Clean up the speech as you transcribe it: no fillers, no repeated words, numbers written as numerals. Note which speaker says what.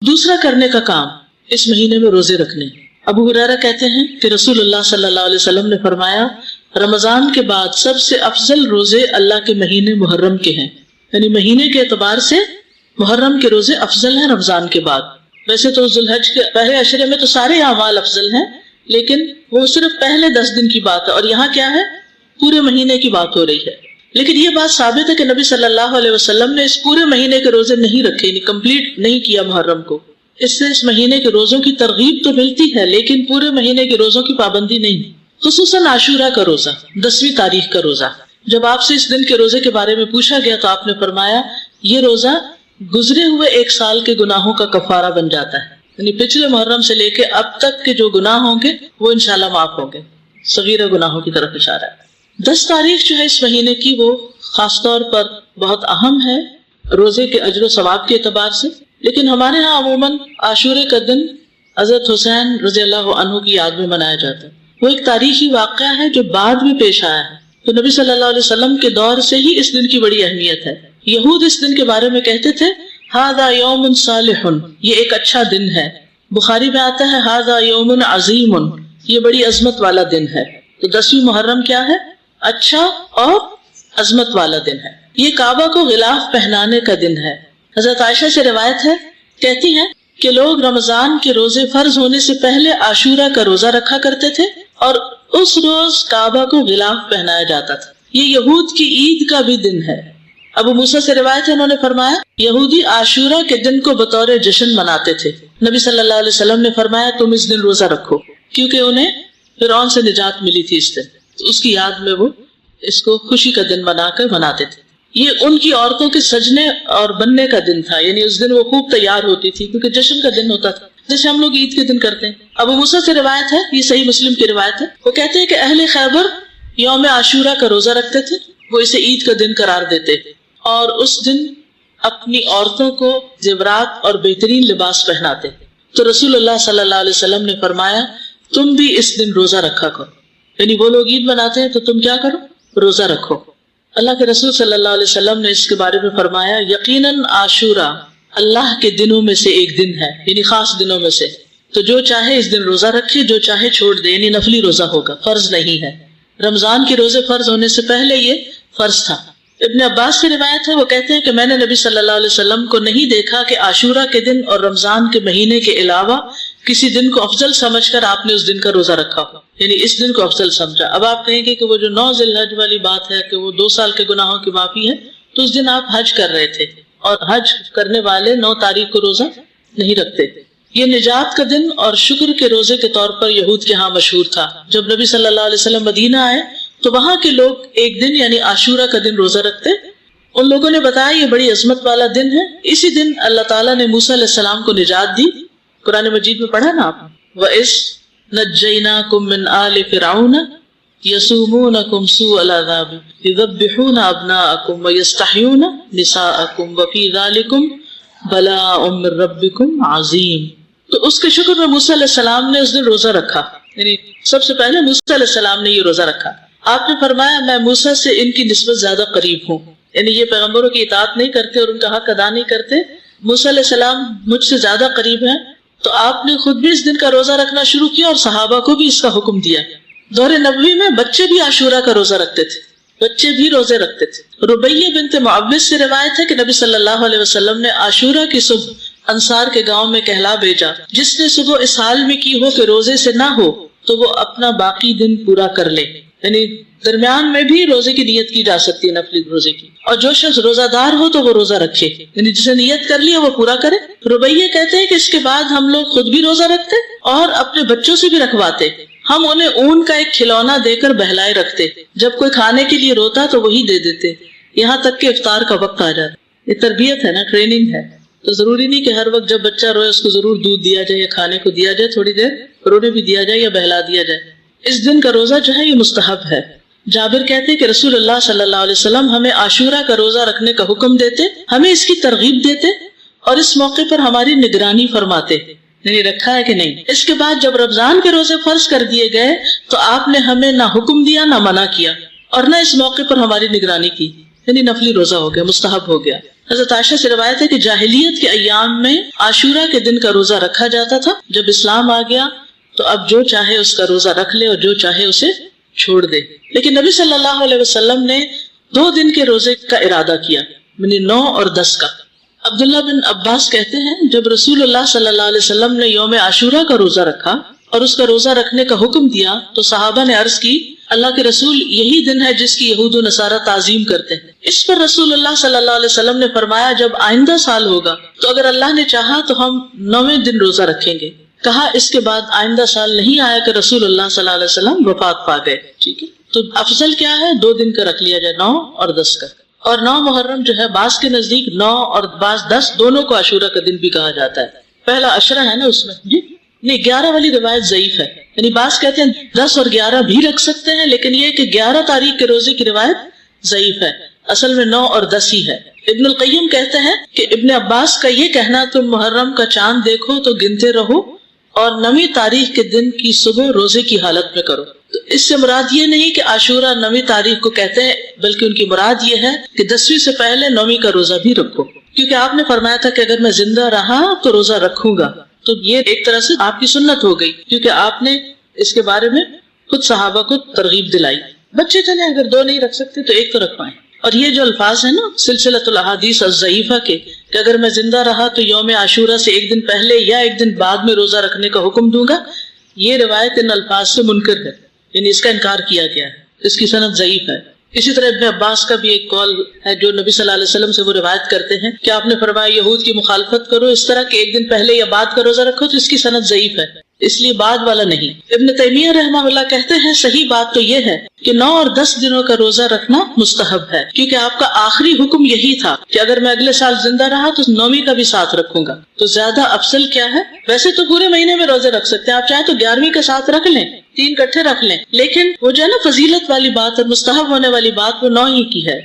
Speaker 1: دوسرا کرنے کا کام اس مہینے میں روزے رکھنے. ابو ہریرہ کہتے ہیں کہ رسول اللہ صلی اللہ علیہ وسلم نے فرمایا رمضان کے بعد سب سے افضل روزے اللہ کے مہینے محرم کے ہیں. یعنی مہینے کے اعتبار سے محرم کے روزے افضل ہیں رمضان کے بعد. ویسے تو ذو الحج کے پہلے عشرے میں تو سارے اعمال افضل ہیں، لیکن وہ صرف پہلے 10 دن کی بات ہے، اور یہاں کیا ہے، پورے مہینے کی بات ہو رہی ہے. لیکن یہ بات ثابت ہے کہ نبی صلی اللہ علیہ وسلم نے اس پورے مہینے کے روزے نہیں رکھے، یعنی کمپلیٹ نہیں کیا محرم کو. اس سے اس مہینے کے روزوں کی ترغیب تو ملتی ہے، لیکن پورے مہینے کے روزوں کی پابندی نہیں. خصوصاً عاشورہ کا روزہ، 10ویں تاریخ کا روزہ. جب آپ سے اس دن کے روزے کے بارے میں پوچھا گیا تو آپ نے فرمایا یہ روزہ گزرے ہوئے 1 سال کے گناہوں کا کفارہ بن جاتا ہے. یعنی پچھلے محرم سے لے کے اب تک کے جو گناہ ہوں گے وہ انشاءاللہ معاف ہوں گے. صغیرہ گناہوں کی طرف اشارہ ہے. 10 تاریخ جو ہے اس مہینے کی وہ خاص طور پر بہت اہم ہے روزے کے اجر و ثواب کے اعتبار سے. لیکن ہمارے ہاں عموماً عاشورے کا دن حضرت حسین رضی اللہ عنہ کی یاد میں منایا جاتا ہے. وہ ایک تاریخی واقعہ ہے جو بعد میں پیش آیا ہے. تو نبی صلی اللہ علیہ وسلم کے دور سے ہی اس دن کی بڑی اہمیت ہے. یہود اس دن کے بارے میں کہتے تھے ھذا یوم صالح، یہ ایک اچھا دن ہے. بخاری میں آتا ہے ھذا یوم عظیم، یہ بڑی عظمت والا دن ہے. تو 10ویں محرم کیا ہے؟ اچھا اور عظمت والا دن ہے. یہ کعبہ کو غلاف پہنانے کا دن ہے. حضرت عائشہ سے روایت ہے، کہتی ہیں کہ لوگ رمضان کے روزے فرض ہونے سے پہلے عاشورہ کا روزہ رکھا کرتے تھے اور اس روز کعبہ کو غلاف پہنایا جاتا تھا. یہ یہود کی عید کا بھی دن ہے. ابو موسیٰ سے روایت ہے، انہوں نے فرمایا یہودی عاشورہ کے دن کو بطور جشن مناتے تھے. نبی صلی اللہ علیہ وسلم نے فرمایا تم اس دن روزہ رکھو، کیونکہ انہیں فرعون سے نجات ملی تھی اس دن. تو اس کی یاد میں وہ اس کو خوشی کا دن بنا کر مناتے تھے. یہ ان کی عورتوں کے سجنے اور بننے کا دن تھا، یعنی اس دن وہ خوب تیار ہوتی تھی کیونکہ جشن کا دن ہوتا تھا، جیسے ہم لوگ عید کے دن کرتے ہیں. ابو موسیٰ سے روایت ہے، یہ صحیح مسلم کی روایت ہے، وہ کہتے ہیں کہ اہل خیبر یوم عاشورہ کا روزہ رکھتے تھے، وہ اسے عید کا دن قرار دیتے اور اس دن اپنی عورتوں کو زیورات اور بہترین لباس پہناتے. تو رسول اللہ صلی اللہ علیہ وسلم نے فرمایا تم بھی اس دن روزہ رکھا کرو. یعنی وہ لوگ عید مناتے ہیں تو تم کیا کرو؟ روزہ رکھو. اللہ کے رسول صلی اللہ علیہ وسلم نے اس کے بارے میں فرمایا یقیناً عاشورہ اللہ کے دنوں میں سے ایک دن ہے، یعنی خاص دنوں میں سے. تو جو چاہے اس دن روزہ رکھے، جو چاہے چھوڑ دے. یعنی نفلی روزہ ہوگا، فرض نہیں ہے. رمضان کے روزے فرض ہونے سے پہلے یہ فرض تھا. ابن عباس سے روایت ہے، وہ کہتے ہیں کہ میں نے نبی صلی اللہ علیہ وسلم کو نہیں دیکھا کہ عاشورہ کے دن اور رمضان کے مہینے کے علاوہ کسی دن کو افضل سمجھ کر آپ نے اس دن کا روزہ رکھا ہو، یعنی اس دن کو افضل سمجھا. اب آپ کہیں گے کہ وہ جو 9 ذی الحج والی بات ہے کہ وہ 2 سال کے گناہوں کی معافی ہے، تو اس دن آپ حج کر رہے تھے اور حج کرنے والے 9 تاریخ کو روزہ نہیں رکھتے. یہ نجات کا دن اور شکر کے روزے کے طور پر یہود کے ہاں مشہور تھا. جب نبی صلی اللہ علیہ وسلم مدینہ آئے تو وہاں کے لوگ ایک دن یعنی عاشورہ کا دن روزہ رکھتے. ان لوگوں نے بتایا یہ بڑی عظمت والا دن ہے. اسی دن اللہ تعالیٰ نے موسیٰ علیہ السلام کو نجات دی. قرآن مجید میں پڑھا نا آپ، وَإِذْ نَجَّيْنَاكُمْ مِنْ آلِ فِرْعَوْنَ يَسُومُونَكُمْ سُوءَ الْعَذَابِ يُذَبِّحُونَ أَبْنَاءَكُمْ وَيَسْتَحْيُونَ نِسَاءَكُمْ وَفِي ذَلِكُمْ بَلَاءٌ مِّن رَّبِّكُمْ عَظِيمٌ. تو اس کے شکر میں موسیٰ علیہ السلام نے اس دن روزہ رکھا. یعنی سب سے پہلے موسیٰ علیہ السلام نے یہ روزہ رکھا. آپ نے فرمایا میں موسیٰ سے ان کی نسبت زیادہ قریب ہوں، یعنی یہ پیغمبروں کی اطاعت نہیں کرتے اور ان کا حق ادا نہیں کرتے. موسیٰ علیہ السلام مجھ سے زیادہ قریب ہیں. تو آپ نے خود بھی اس دن کا روزہ رکھنا شروع کیا اور صحابہ کو بھی اس کا حکم دیا. دور نبوی میں بچے بھی عاشورہ کا روزہ رکھتے تھے، بچے بھی روزے رکھتے تھے. ربیہ بنت معوذ سے روایت ہے کہ نبی صلی اللہ علیہ وسلم نے عاشورہ کی صبح انصار کے گاؤں میں کہلا بھیجا جس نے صبح اس حال میں کی ہو کہ روزے سے نہ ہو تو وہ اپنا باقی دن پورا کر لے. یعنی درمیان میں بھی روزے کی نیت کی جا سکتی ہے، نفلی روزے کی. اور جو شخص روزہ دار ہو تو وہ روزہ رکھے، یعنی جسے نیت کر لیا وہ پورا کرے. ربیہ کہتے ہیں کہ اس کے بعد ہم لوگ خود بھی روزہ رکھتے اور اپنے بچوں سے بھی رکھواتے. ہم انہیں اون کا ایک کھلونا دے کر بہلائے رکھتے، جب کوئی کھانے کے لیے روتا تو وہی دے دیتے، یہاں تک کہ افطار کا وقت آ جاتا. یہ تربیت ہے نا، ٹریننگ ہے. تو ضروری نہیں کہ ہر وقت جب بچہ روئے اس کو ضرور دودھ دیا جائے یا کھانے کو دیا جائے، تھوڑی دیر رونے بھی دیا جائے یا بہلا دیا جائے. اس دن کا روزہ جو ہے یہ مستحب ہے. جابر کہتے ہیں کہ رسول اللہ صلی اللہ علیہ وسلم ہمیں عاشورہ کا روزہ رکھنے کا حکم دیتے، ہمیں اس کی ترغیب دیتے اور اس موقع پر ہماری نگرانی فرماتے. یعنی رکھا ہے کہ نہیں. اس کے بعد جب رمضان کے روزے فرض کر دیے گئے تو آپ نے ہمیں نہ حکم دیا نہ منع کیا اور نہ اس موقع پر ہماری نگرانی کی. یعنی نفلی روزہ ہو گیا، مستحب ہو گیا. حضرت عائشہ سے روایت ہے کہ جاہلیت کے ایام میں عاشورہ کے دن کا روزہ رکھا جاتا تھا، جب اسلام آ گیا تو اب جو چاہے اس کا روزہ رکھ لے اور جو چاہے اسے چھوڑ دے. لیکن نبی صلی اللہ علیہ وسلم نے 2 دن کے روزے کا ارادہ کیا، یعنی 9 اور 10 کا. عبداللہ بن عباس کہتے ہیں جب رسول اللہ صلی اللہ علیہ وسلم نے یوم عاشورہ کا روزہ رکھا اور اس کا روزہ رکھنے کا حکم دیا تو صحابہ نے عرض کی اللہ کے رسول یہی دن ہے جس کی یہود و نصارہ تعظیم کرتے ہیں. اس پر رسول اللہ صلی اللہ علیہ وسلم نے فرمایا جب آئندہ سال ہوگا تو اگر اللہ نے چاہا تو ہم 9ویں دن روزہ رکھیں گے. کہا اس کے بعد آئندہ سال نہیں آیا کہ رسول اللہ صلی اللہ علیہ وسلم وفات پا گئے. ٹھیک ہے، تو افضل کیا ہے 2 دن کا رکھ لیا جائے، 9 اور 10 کا. اور 9 محرم جو ہے بعض کے نزدیک 9 اور بعض 10 دونوں کو عاشورہ کا دن بھی کہا جاتا ہے. پہلا عشرہ ہے نا اس میں، جی نہیں 11 والی روایت ضعیف ہے، یعنی بعض کہتے ہیں 10 اور 11 بھی رکھ سکتے ہیں، لیکن یہ کہ 11 تاریخ کے روزے کی روایت ضعیف ہے. اصل میں 9 اور 10 ہی ہے. ابن القیم کہتے ہیں کہ ابن عباس کا یہ کہنا تم محرم کا چاند دیکھو تو گنتے رہو اور 9ویں تاریخ کے دن کی صبح روزے کی حالت میں کرو. تو اس سے مراد یہ نہیں کہ عاشورہ 9ویں تاریخ کو کہتے ہیں، بلکہ ان کی مراد یہ ہے کہ 10ویں سے پہلے 9ویں کا روزہ بھی رکھو، کیونکہ آپ نے فرمایا تھا کہ اگر میں زندہ رہا تو روزہ رکھوں گا. تو یہ ایک طرح سے آپ کی سنت ہو گئی، کیونکہ آپ نے اس کے بارے میں خود صحابہ کو ترغیب دلائی. بچے چلیں اگر 2 نہیں رکھ سکتے تو 1 تو رکھوائیں. اور یہ جو الفاظ ہیں نا سلسلۃ الاحادیث الضعیفہ کے کہ اگر میں زندہ رہا تو یوم عاشورہ سے 1 دن پہلے یا 1 دن بعد میں روزہ رکھنے کا حکم دوں گا، یہ روایت ان الفاظ سے منکر ہے، یعنی اس کا انکار کیا گیا ہے، اس کی سند ضعیف ہے. اسی طرح ابن عباس کا بھی ایک قول ہے جو نبی صلی اللہ علیہ وسلم سے وہ روایت کرتے ہیں کہ آپ نے فرمایا یہود کی مخالفت کرو اس طرح کہ 1 دن پہلے یا بعد کا روزہ رکھو، تو اس کی سند ضعیف ہے، اس لیے بعد والا نہیں. ابن تیمیہ رحمہ اللہ کہتے ہیں صحیح بات تو یہ ہے کہ 9 اور 10 دنوں کا روزہ رکھنا مستحب ہے، کیونکہ آپ کا آخری حکم یہی تھا کہ اگر میں اگلے سال زندہ رہا تو 9ویں کا بھی ساتھ رکھوں گا. تو زیادہ افضل کیا ہے؟ ویسے تو پورے مہینے میں روزے رکھ سکتے ہیں، آپ چاہیں تو 11ویں کا ساتھ رکھ لیں، 3 اکٹھے رکھ لیں، لیکن وہ جو ہے نا فضیلت والی بات اور مستحب ہونے والی بات وہ 9 ہی کی ہے.